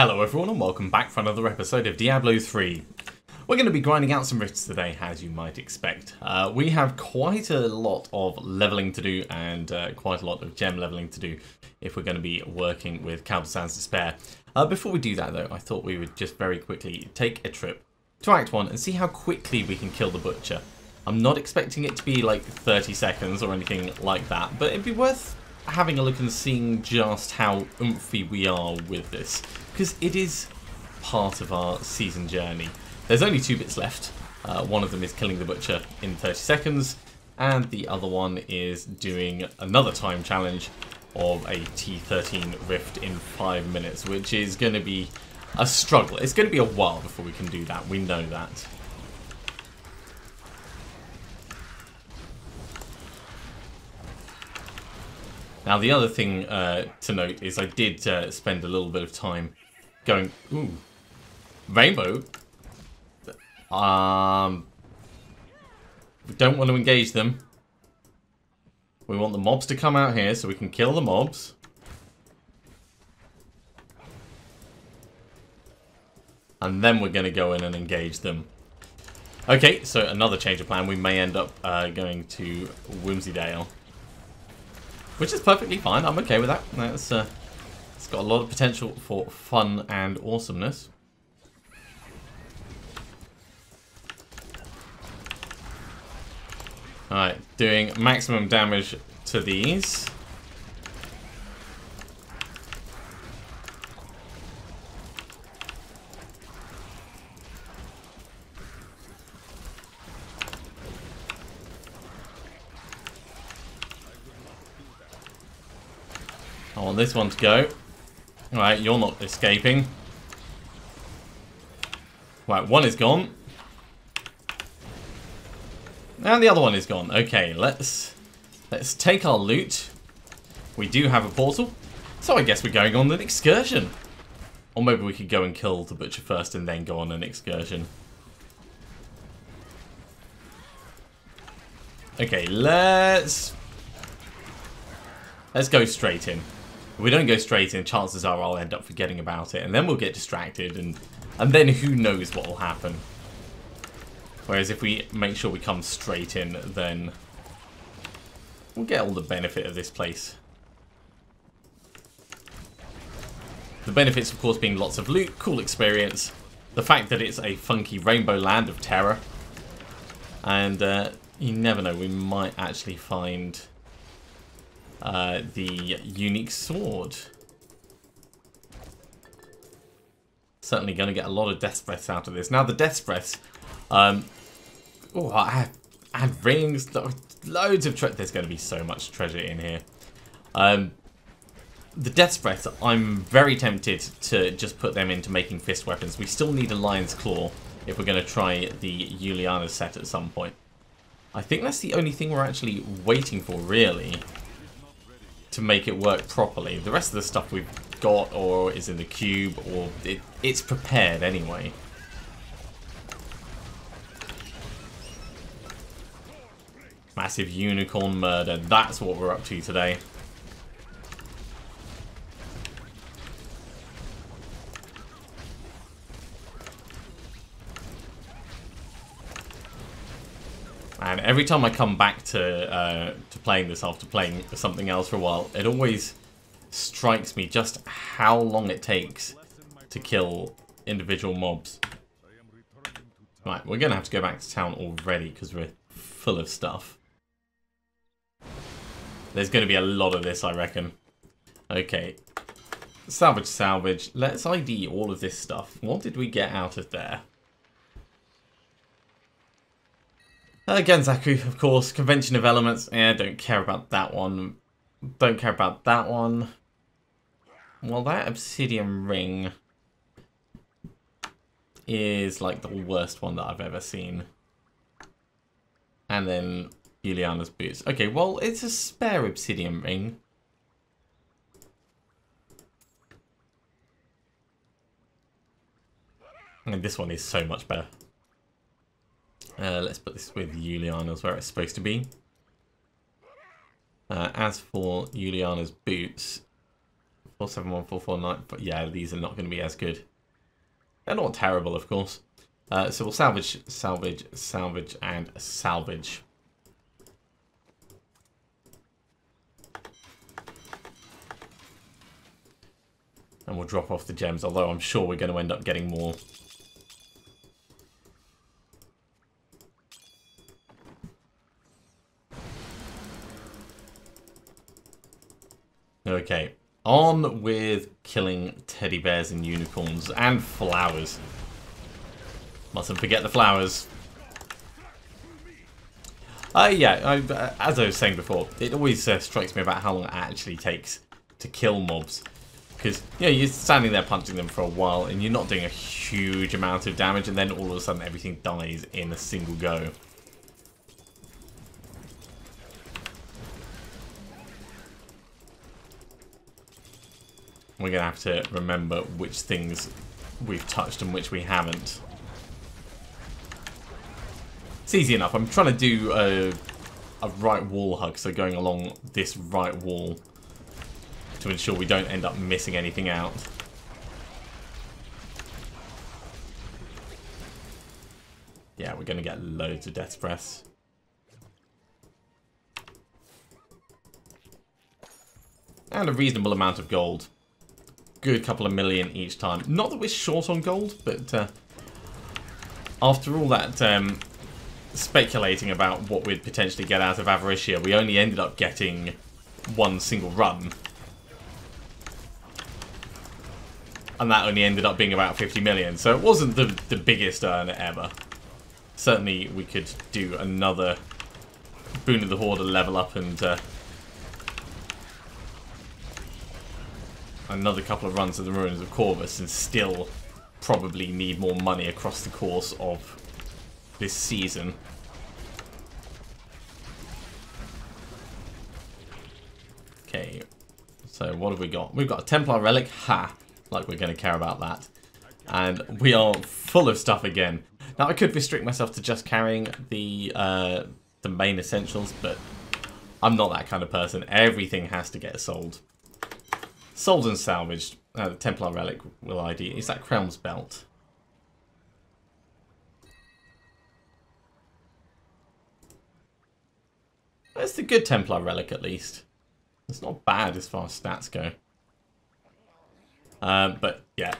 Hello everyone and welcome back for another episode of Diablo 3. We're going to be grinding out some rifts today, as you might expect. We have quite a lot of leveling to do and quite a lot of gem leveling to do if we're going to be working with Caldestan's Despair. Before we do that though, I thought we would just very quickly take a trip to Act 1 and see how quickly we can kill the Butcher. I'm not expecting it to be like 30 seconds or anything like that, but it'd be worth having a look and seeing just how oomphy we are with this, because it is part of our season journey. There's only 2 bits left. One of them is killing the Butcher in 30 seconds, and the other one is doing another time challenge of a T13 rift in 5 minutes, which is going to be a struggle. It's going to be a while before we can do that, we know that. Now the other thing to note is I did spend a little bit of time going, ooh, Rainbow. We don't want to engage them. We want the mobs to come out here so we can kill the mobs. And then we're going to go in and engage them. Okay, so another change of plan. We may end up going to Whimsydale. Which is perfectly fine. I'm okay with that. It's got a lot of potential for fun and awesomeness. Alright, doing maximum damage to these. I want this one to go. Alright, you're not escaping. Right, one is gone. And the other one is gone. Okay, let's take our loot. We do have a portal, so I guess we're going on an excursion. Or maybe we could go and kill the Butcher first and then go on an excursion. Okay, let's go straight in. If we don't go straight in, chances are I'll end up forgetting about it, and then we'll get distracted, and then who knows what will happen. Whereas if we make sure we come straight in, then we'll get all the benefit of this place. The benefits, of course, being lots of loot, cool experience, the fact that it's a funky rainbow land of terror, and you never know, we might actually find the unique sword. Certainly going to get a lot of death breaths out of this. Now the death breaths, oh, I had rings, loads of treasure. There's going to be so much treasure in here. The death breaths, I'm very tempted to just put them into making fist weapons. We still need a lion's claw if we're going to try the Juliana set at some point. I think that's the only thing we're actually waiting for, really, to make it work properly. The rest of the stuff we've got or is in the cube, or it's prepared anyway. Massive unicorn murder, that's what we're up to today. And every time I come back to playing this after playing something else for a while, it always strikes me just how long it takes to kill individual mobs. Right, we're going to have to go back to town already because we're full of stuff. There's going to be a lot of this, I reckon. Okay. Salvage, salvage. Let's ID all of this stuff. What did we get out of there? Genzaku, of course. Convention of Elements. Yeah, don't care about that one. Don't care about that one. Well, that obsidian ring is like the worst one that I've ever seen. And then Juliana's boots. Okay, well, it's a spare obsidian ring. And this one is so much better. Let's put this with Juliana's where it's supposed to be. As for Juliana's boots, 471449. But yeah, these are not going to be as good. They're not terrible, of course. So we'll salvage, salvage, salvage, and salvage. And we'll drop off the gems, although I'm sure we're going to end up getting more. Okay, on with killing teddy bears and unicorns and flowers. Mustn't forget the flowers. Yeah, as I was saying before, it always strikes me about how long it actually takes to kill mobs. Because, you know, you're standing there punching them for a while and you're not doing a huge amount of damage, and then all of a sudden everything dies in a single go. We're going to have to remember which things we've touched and which we haven't. It's easy enough. I'm trying to do a right wall hug, so going along this right wall to ensure we don't end up missing anything out. Yeah, we're going to get loads of death's breaths. And a reasonable amount of gold. Good couple of million each time. Not that we're short on gold, but after all that speculating about what we'd potentially get out of Avaricia, we only ended up getting one single run. And that only ended up being about 50 million, so it wasn't the biggest earner ever. Certainly we could do another Boon of the Horde level up and another couple of runs of the Ruins of Corvus and still probably need more money across the course of this season. Okay, so what have we got? We've got a Templar Relic. Ha! Like we're going to care about that. And we are full of stuff again. Now I could restrict myself to just carrying the main essentials, but I'm not that kind of person. Everything has to get sold. Sold and salvaged. The Templar Relic will ID. Is that Crown's Belt? That's the good Templar Relic, at least. It's not bad as far as stats go. But, yeah.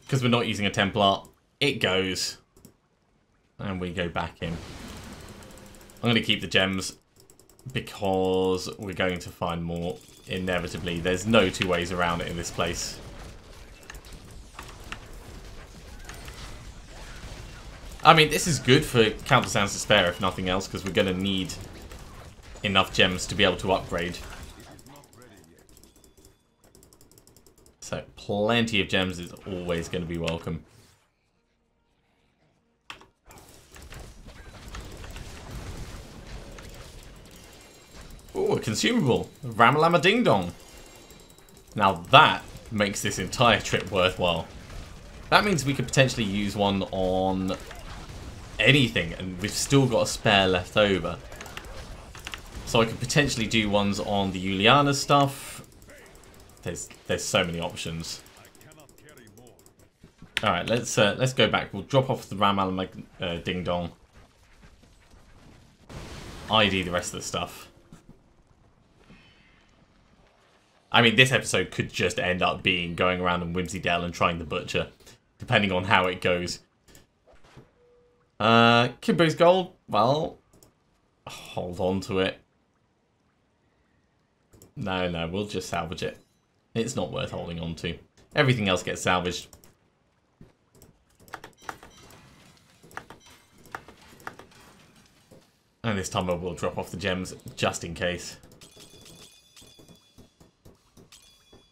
Because we're not using a Templar, it goes. And we go back in. I'm going to keep the gems because we're going to find more inevitably. There's no two ways around it in this place. I mean, this is good for Counter Sounds Despair, if nothing else, because we're going to need enough gems to be able to upgrade. So, plenty of gems is always going to be welcome. Ooh, a consumable. Ramalama Ding Dong. Now that makes this entire trip worthwhile. That means we could potentially use one on anything, and we've still got a spare left over. So I could potentially do ones on the Juliana stuff. There's so many options. All right, let's go back. We'll drop off the Ramalama Ding Dong. ID the rest of the stuff. I mean, this episode could just end up being going around in Whimsydale and trying the Butcher, depending on how it goes. Kimbo's Gold, well, hold on to it. No, we'll just salvage it. It's not worth holding on to. Everything else gets salvaged. And this time I will drop off the gems, just in case.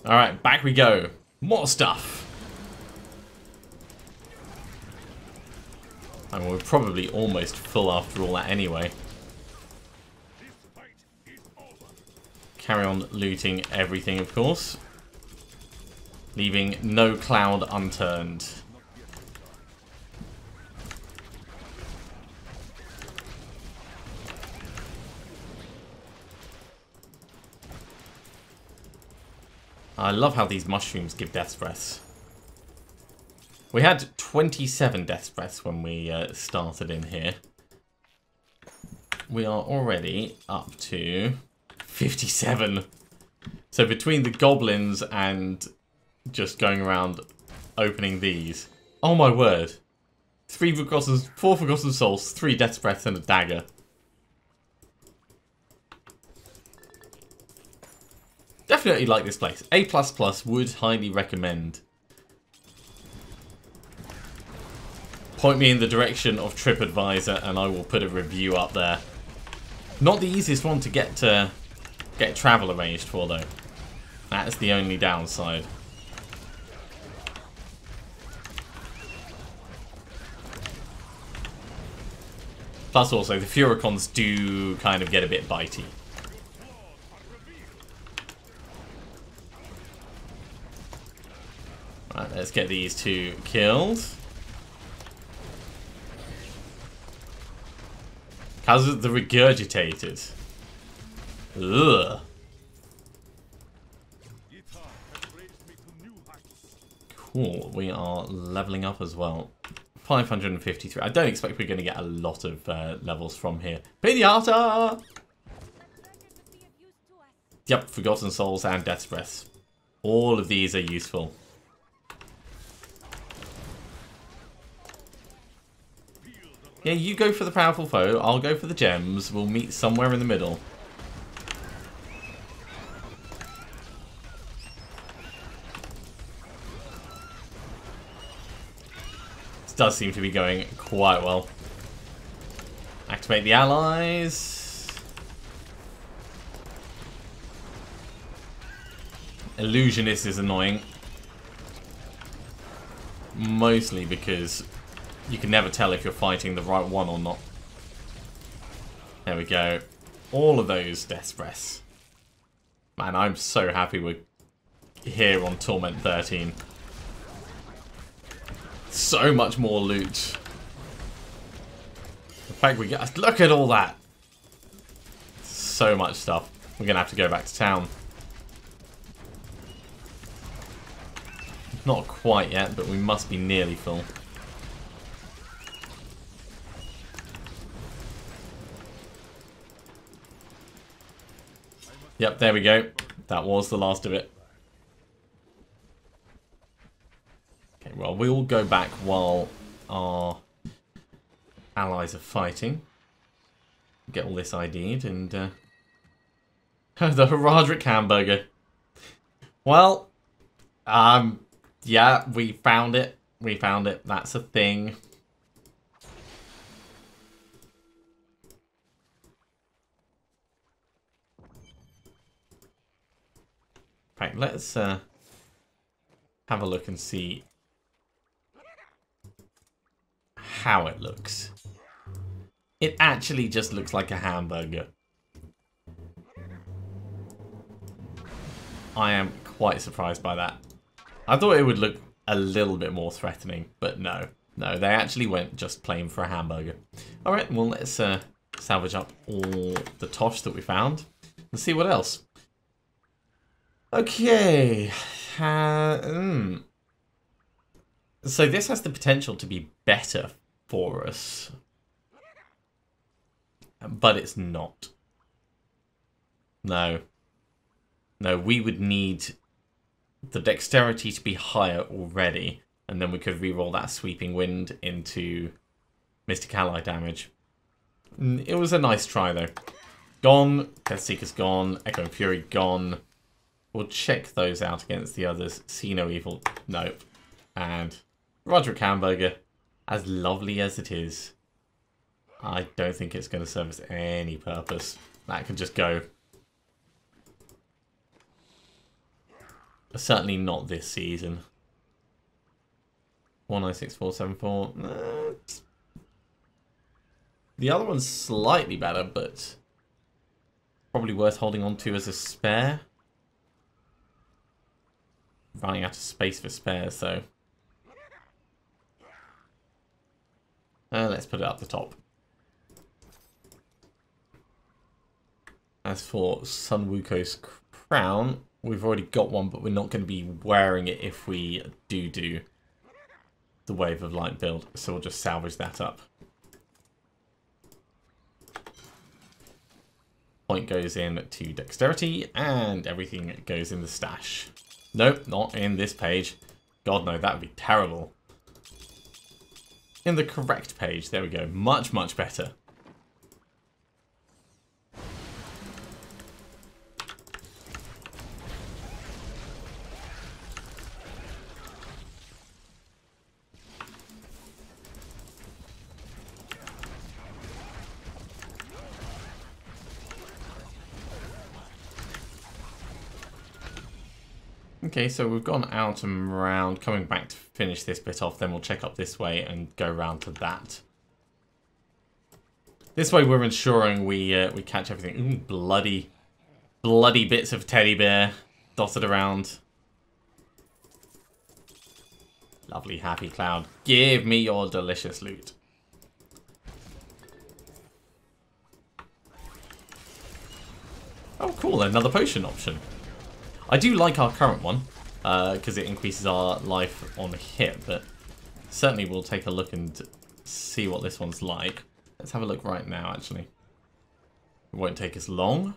Alright, back we go. More stuff. I mean, we're probably almost full after all that anyway. Carry on looting everything, of course. Leaving no cloud unturned. I love how these mushrooms give death's breaths. We had 27 death's breaths when we started in here. We are already up to 57. So between the goblins and just going around opening these. Oh my word. 4 Forgotten Souls, 3 Death's Breaths and a dagger. Definitely like this place. A++, would highly recommend. Point me in the direction of TripAdvisor and I will put a review up there. Not the easiest one to get travel arranged for though. That is the only downside. Plus also the Furicons do kind of get a bit bitey. Right, let's get these 2 killed. How's it the regurgitated? Ugh. Cool, we are leveling up as well. 553. I don't expect we're going to get a lot of levels from here. Pinata! Yep, Forgotten Souls and Death's Breaths. All of these are useful. Yeah, you go for the powerful foe, I'll go for the gems. We'll meet somewhere in the middle. This does seem to be going quite well. Activate the allies. Illusionist is annoying. Mostly because you can never tell if you're fighting the right one or not. There we go. All of those Death's Breaths. Man, I'm so happy we're here on Torment 13. So much more loot. In fact, we get... Look at all that! So much stuff. We're gonna have to go back to town. Not quite yet, but we must be nearly full. Yep, there we go. That was the last of it. Okay, well, we'll go back while our allies are fighting. Get all this ID'd and... the Herodric hamburger. Well, yeah, we found it. We found it. That's a thing. Right, let's have a look and see how it looks. It actually just looks like a hamburger. I am quite surprised by that. I thought it would look a little bit more threatening, but no. No, they actually went just plain for a hamburger. Alright, well let's salvage up all the tosh that we found and see what else. Okay. So this has the potential to be better for us. But it's not. No. No, we would need the dexterity to be higher already. And then we could reroll that sweeping wind into Mystic Ally damage. It was a nice try though. Gone. Deathseeker's gone. Echoing Fury gone. We'll check those out against the others. See no evil. Nope. And Roderick Hamburger, as lovely as it is, I don't think it's going to serve us any purpose. That can just go. Certainly not this season. 196474. The other one's slightly better, but probably worth holding on to as a spare. Running out of space for spares, though. Let's put it up the top. As for Sun Wuko's crown, we've already got one, but we're not going to be wearing it if we do the Wave of Light build. So we'll just salvage that up. Point goes in to dexterity, and everything goes in the stash. Nope, not in this page. God, no, that would be terrible. In the correct page. There we go. Much, much better. Okay, so we've gone out and round, coming back to finish this bit off, then we'll check up this way and go round to that. This way we're ensuring we catch everything. Ooh, bloody bits of teddy bear dotted around. Lovely happy cloud. Give me your delicious loot. Oh cool, another potion option. I do like our current one, because it increases our life on hit, but certainly we'll take a look and see what this one's like. Let's have a look right now, actually. It won't take us long.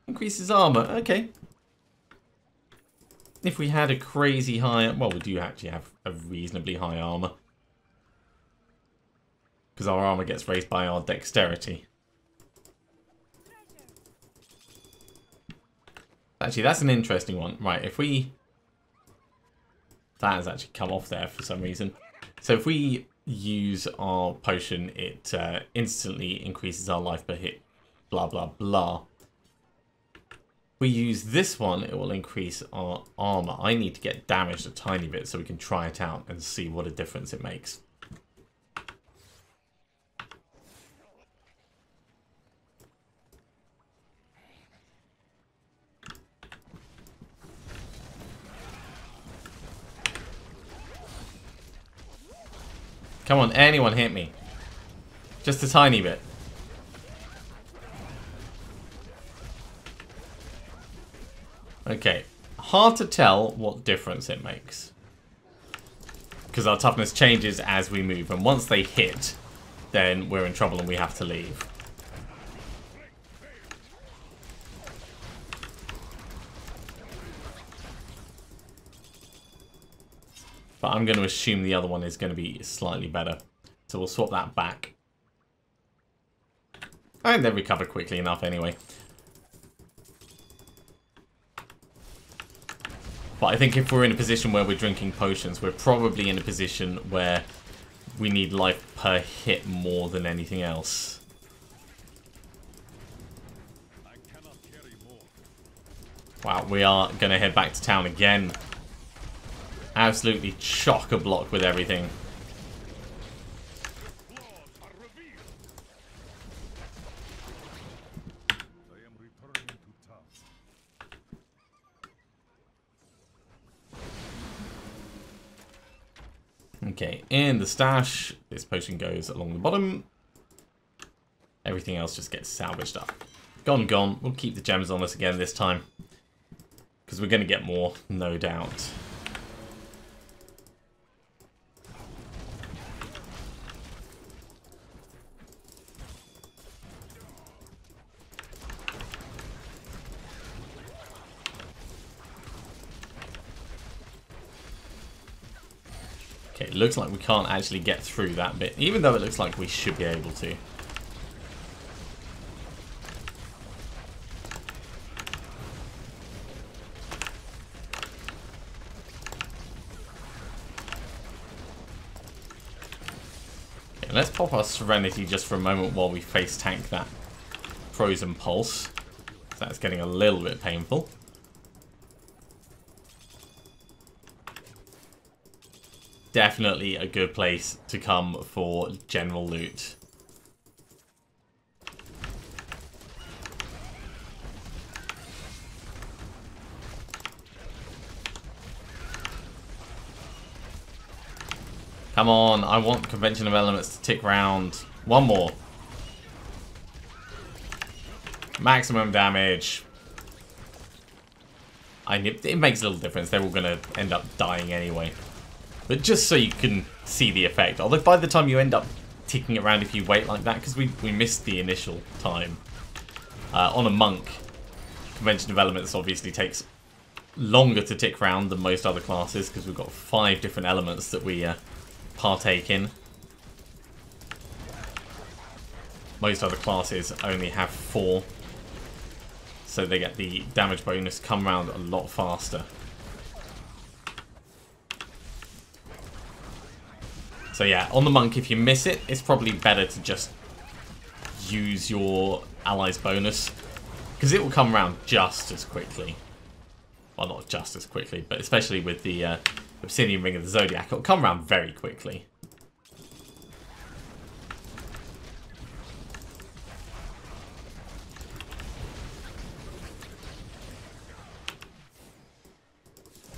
Increases armor, okay. If we had a crazy high... Well, we do actually have a reasonably high armor. Because our armor gets raised by our dexterity. Actually, that's an interesting one. Right, if we... That has actually come off there for some reason. So if we use our potion, it instantly increases our life per hit. Blah, blah, blah. If we use this one, it will increase our armor. I need to get damaged a tiny bit so we can try it out and see what a difference it makes. Come on, anyone hit me. Just a tiny bit. Okay. Hard to tell what difference it makes. Because our toughness changes as we move. And once they hit, then we're in trouble and we have to leave. But I'm going to assume the other one is going to be slightly better. So we'll swap that back. And they recover quickly enough anyway. But I think if we're in a position where we're drinking potions, we're probably in a position where we need life per hit more than anything else. Wow, we are going to head back to town again. Absolutely chock-a-block with everything. Okay, in the stash, this potion goes along the bottom. Everything else just gets salvaged up. Gone, gone. We'll keep the gems on us again this time. Because we're going to get more, no doubt. Okay, it looks like we can't actually get through that bit, even though it looks like we should be able to. Okay, let's pop our Serenity just for a moment while we face tank that Frozen Pulse. That's getting a little bit painful. Definitely a good place to come for general loot. Come on, I want Convention of Elements to tick round. One more. Maximum damage. It makes a little difference. They're all going to end up dying anyway. But just so you can see the effect. Although by the time you end up ticking it around if you wait like that, because we missed the initial time. On a monk, convention of elements obviously takes longer to tick round than most other classes, because we've got 5 different elements that we partake in. Most other classes only have 4. So they get the damage bonus come round a lot faster. So yeah, on the monk, if you miss it, it's probably better to just use your ally's bonus, because it will come around just as quickly. Well, not just as quickly, but especially with the Obsidian Ring of the Zodiac, it'll come around very quickly.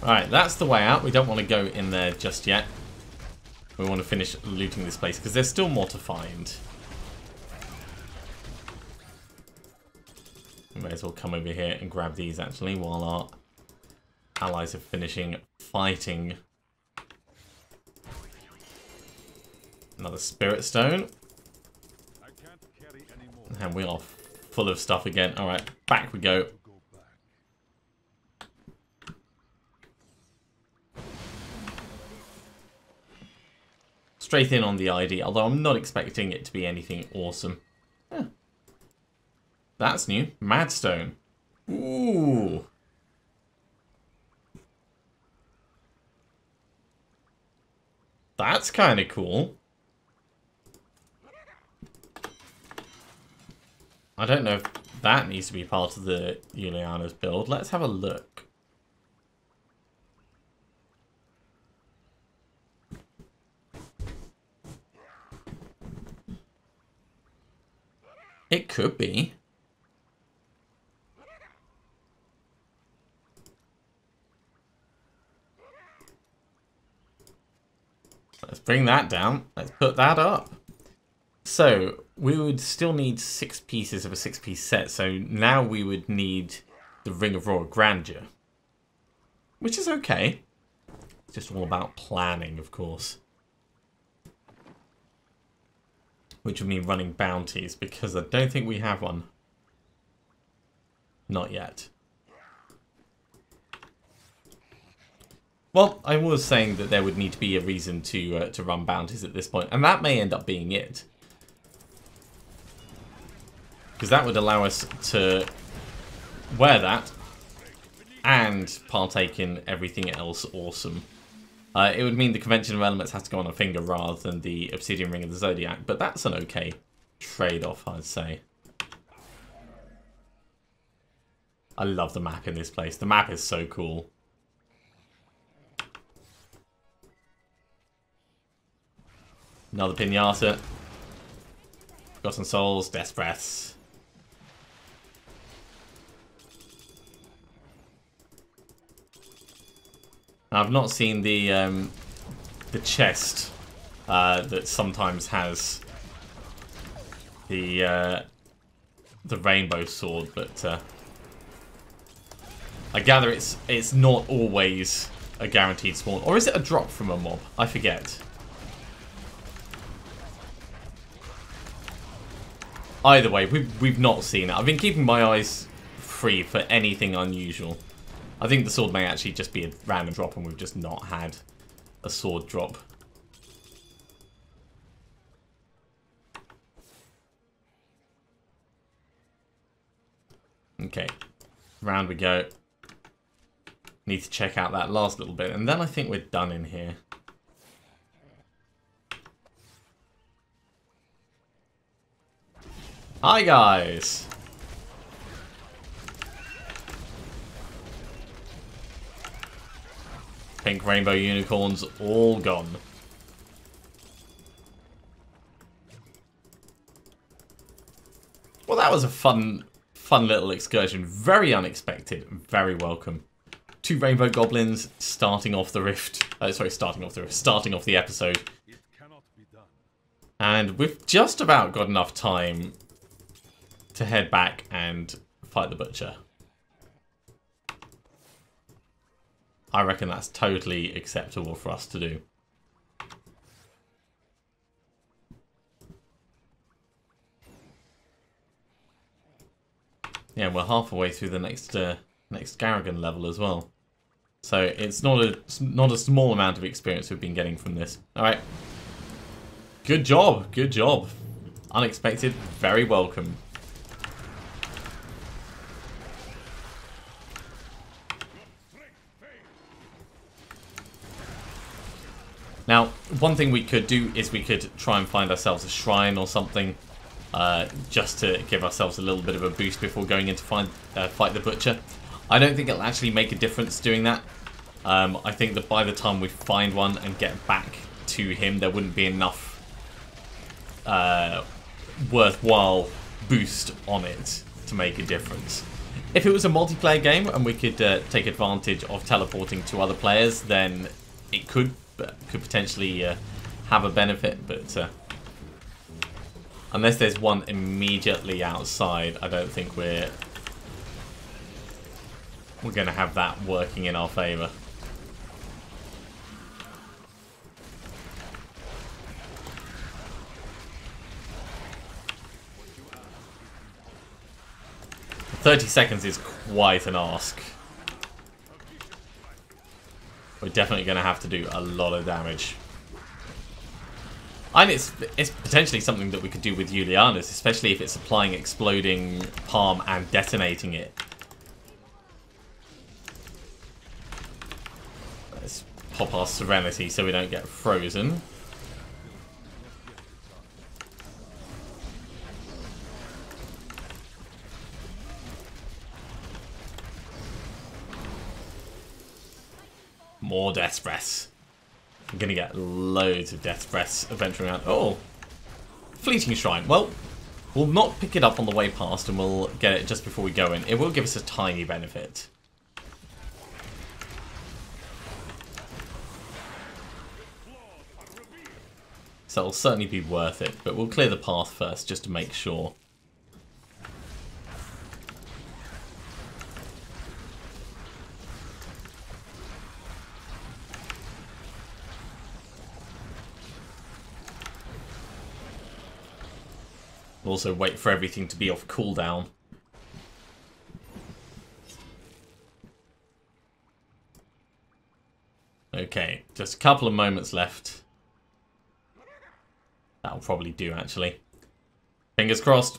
Alright, that's the way out. We don't want to go in there just yet. We want to finish looting this place, because there's still more to find. We may as well come over here and grab these, actually, while our allies are finishing fighting. Another Spirit Stone. And we are full of stuff again. Alright, back we go. Straight in on the ID, although I'm not expecting it to be anything awesome. Yeah. That's new. Madstone. Ooh. That's kind of cool. I don't know if that needs to be part of the Juliana's build. Let's have a look. It could be. Let's bring that down. Let's put that up. So, we would still need 6 pieces of a 6-piece set. So now we would need the Ring of Royal Grandeur. Which is okay. It's just all about planning, of course. Which would mean running bounties, because I don't think we have one. Not yet. Well, I was saying that there would need to be a reason to run bounties at this point, and that may end up being it. Because that would allow us to wear that and partake in everything else awesome. It would mean the Convention of Elements has to go on a finger rather than the Obsidian Ring of the Zodiac, but that's an okay trade-off, I'd say. I love the map in this place. The map is so cool. Another Pinata. Forgotten Souls, Death Breaths. I've not seen the chest that sometimes has the rainbow sword, but I gather it's not always a guaranteed spawn, or is it a drop from a mob? I forget. Either way, we've not seen it. I've been keeping my eyes free for anything unusual. I think the sword may actually just be a random drop, and we've just not had a sword drop. Okay, round we go. Need to check out that last little bit, and then I think we're done in here. Hi guys! Pink rainbow unicorns all gone. Well, that was a fun little excursion. Very unexpected, very welcome. 2 rainbow goblins starting off the rift. Starting off the episode. And we've just about got enough time to head back and fight the Butcher. I reckon that's totally acceptable for us to do. Yeah, we're half the way through the next Garrigan level as well. So it's not a small amount of experience we've been getting from this. Alright. Good job, good job. Unexpected, very welcome. Now, one thing we could do is we could try and find ourselves a shrine or something, just to give ourselves a little bit of a boost before going in to fight the Butcher. I don't think it'll actually make a difference doing that. I think that by the time we find one and get back to him, there wouldn't be enough worthwhile boost on it to make a difference. If it was a multiplayer game and we could take advantage of teleporting to other players, then it could potentially have a benefit, but unless there's one immediately outside, I don't think we're going to have that working in our favour. "30 seconds is quite an ask. We're definitely going to have to do a lot of damage. And it's potentially something that we could do with Juliana's, especially if it's applying exploding palm and detonating it. Let's pop our Serenity so we don't get frozen. More Death Breaths. I'm going to get loads of Death Breaths venturing around. Oh! Fleeting Shrine. Well, we'll not pick it up on the way past and we'll get it just before we go in. It will give us a tiny benefit. So it'll certainly be worth it, but we'll clear the path first just to make sure. Also wait for everything to be off cooldown. Okay, just a couple of moments left. That'll probably do, actually. Fingers crossed.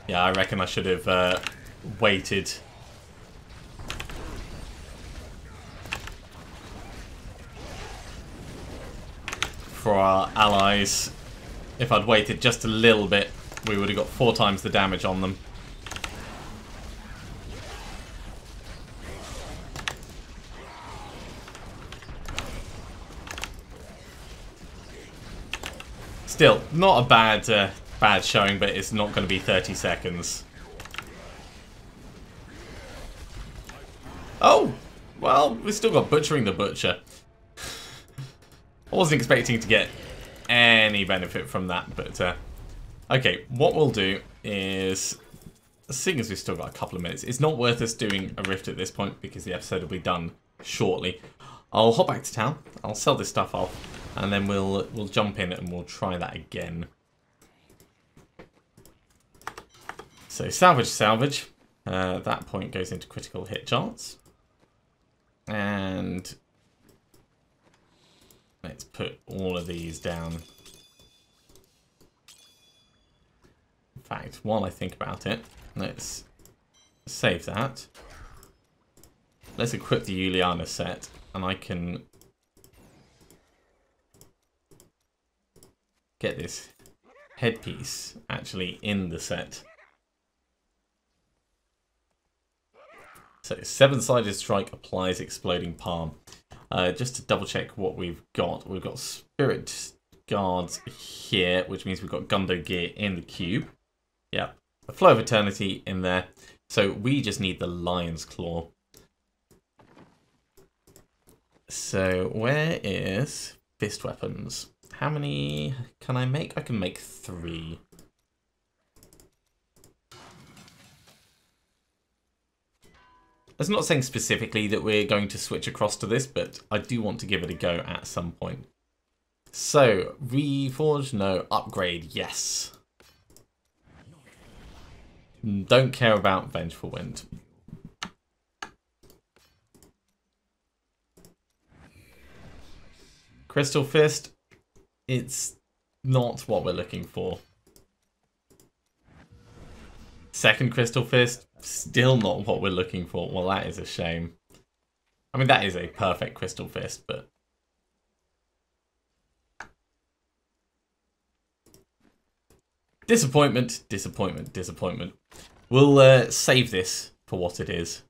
Yeah, I reckon I should have waited. For our allies. If I'd waited just a little bit, we would have got 4 times the damage on them. Still, not a bad showing, but it's not going to be 30 seconds. Oh! Well, we still got Butchering the Butcher. I wasn't expecting to get any benefit from that, but okay, what we'll do is, seeing as we've still got a couple of minutes, it's not worth us doing a rift at this point because the episode will be done shortly. I'll hop back to town, I'll sell this stuff off, and then we'll jump in and we'll try that again. So salvage. That point goes into critical hit chance. And let's put all of these down. In fact, while I think about it, let's save that. Let's equip the Juliana set, and I can get this headpiece actually in the set. So 7-sided strike applies exploding palm. Just to double check what we've got. We've got Spirit guards here, which means we've got Gundo gear in the cube. Yep. A Flow of Eternity in there. So we just need the Lion's Claw. So where is fist weapons? How many can I make? I can make 3. That's not saying specifically that we're going to switch across to this, but I do want to give it a go at some point. So, reforge, no. Upgrade, yes. Don't care about Vengeful Wind. Crystal Fist, it's not what we're looking for. Second Crystal Fist, still not what we're looking for. Well, that is a shame. I mean, that is a perfect Crystal Fist, but... disappointment, disappointment, disappointment. We'll save this for what it is.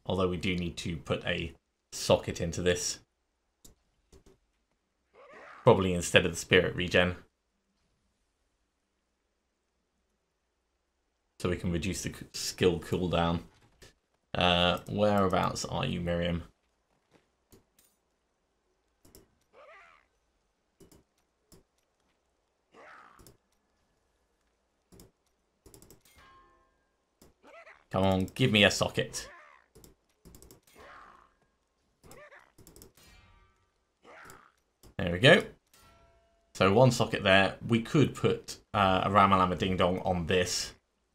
Although we do need to put a socket into this. Probably instead of the spirit regen. So we can reduce the skill cooldown. Whereabouts are you, Miriam? Come on, give me a socket. There we go. So 1 socket there. We could put a Ramalama Ding Dong on this.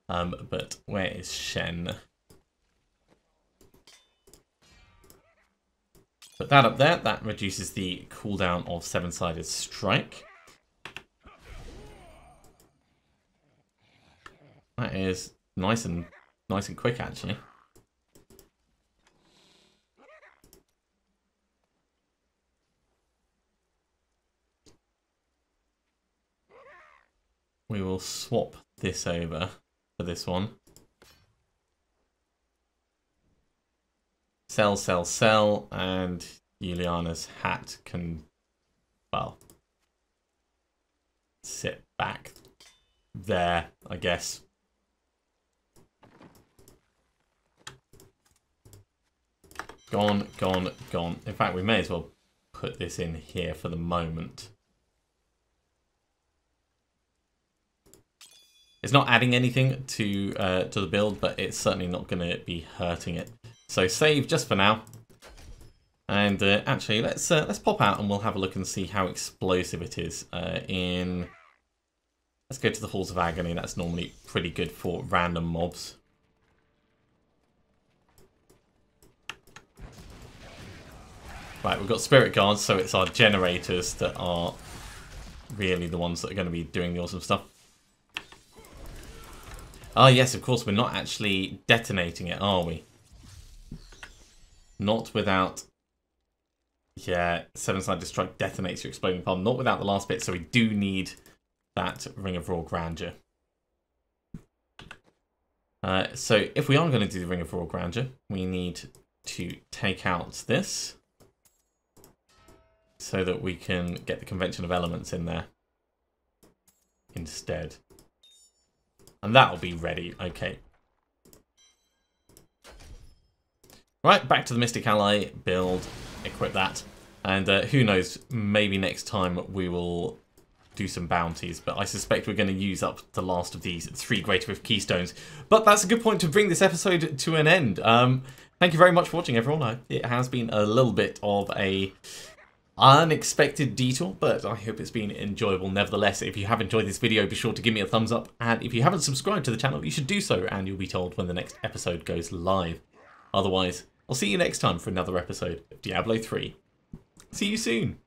But where is Shen? Put that up there. That reduces the cooldown of 7-sided strike. That is nice and quick, actually. We will swap this over for this one. Sell, sell, sell, and Juliana's hat can, well, sit back there, I guess. Gone, gone, gone. In fact, we may as well put this in here for the moment. It's not adding anything to the build, but it's certainly not going to be hurting it. So save just for now. And actually, let's pop out and we'll have a look and see how explosive it is. Let's go to the Halls of Agony. That's normally pretty good for random mobs. Right, we've got Spirit Guards, so it's our generators that are really the ones that are going to be doing the awesome stuff. Oh yes, of course, we're not actually detonating it, are we? Not without... Yeah, 7-sided strike detonates your exploding palm. Not without the last bit, so we do need that Ring of Raw Grandeur. So if we are going to do the Ring of Raw Grandeur, we need to take out this so that we can get the Convention of Elements in there instead. And that'll be ready. Okay. Right, back to the Mystic Ally build. Equip that. And who knows, maybe next time we will do some bounties. But I suspect we're going to use up the last of these 3 Greater Rift Keystones. But that's a good point to bring this episode to an end. Thank you very much for watching, everyone. It has been a little bit of a unexpected detour, but I hope it's been enjoyable nevertheless. If you have enjoyed this video, be sure to give me a thumbs up, and if you haven't subscribed to the channel, you should do so, and you'll be told when the next episode goes live. Otherwise, I'll see you next time for another episode of Diablo 3. See you soon!